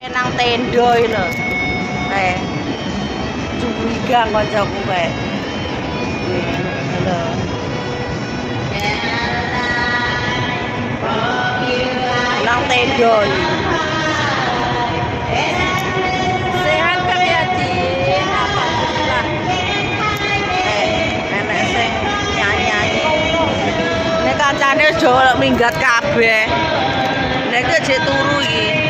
Nang tenda iki lho. Kae. Curiga kancaku kae. Halo. Nang tenda iki. Sehat kan ya, Din? Alhamdulillah. Nenek sing nyanyi. Nek kancane aja minggat kabeh. Nek iki turu iki.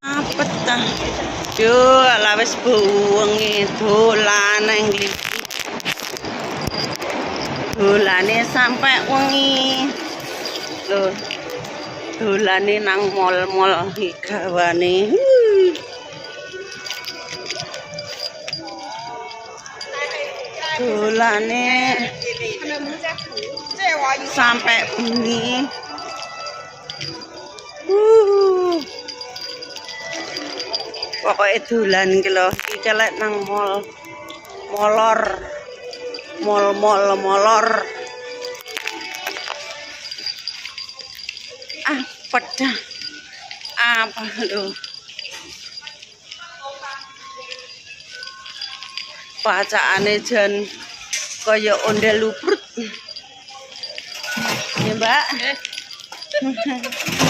Apa ta? Yo, ala wis bengi dolan nang nglipi. Dolane sampai wengi. Lho. Dolane nang mall-mall iki gawane. Dolane sampai bengi. Pokoknya dolan iki lho, iki lek nang mall. Molor. Ah, pedah. Apa lho? Bacaane jan kaya ondel luprut. Ya, Mbak.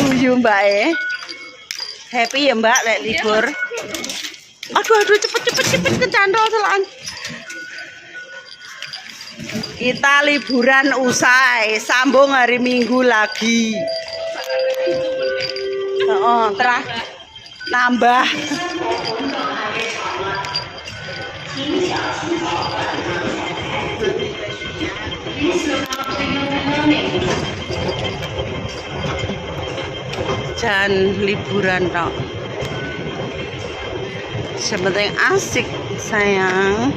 Guyu Mbak. Happy ya Mbak lek libur. Aduh cepet kecantol selan. Kita liburan usai, sambung hari Minggu lagi. Oh, terah nambah. Jangan liburan tok. Sepenting asik sayang.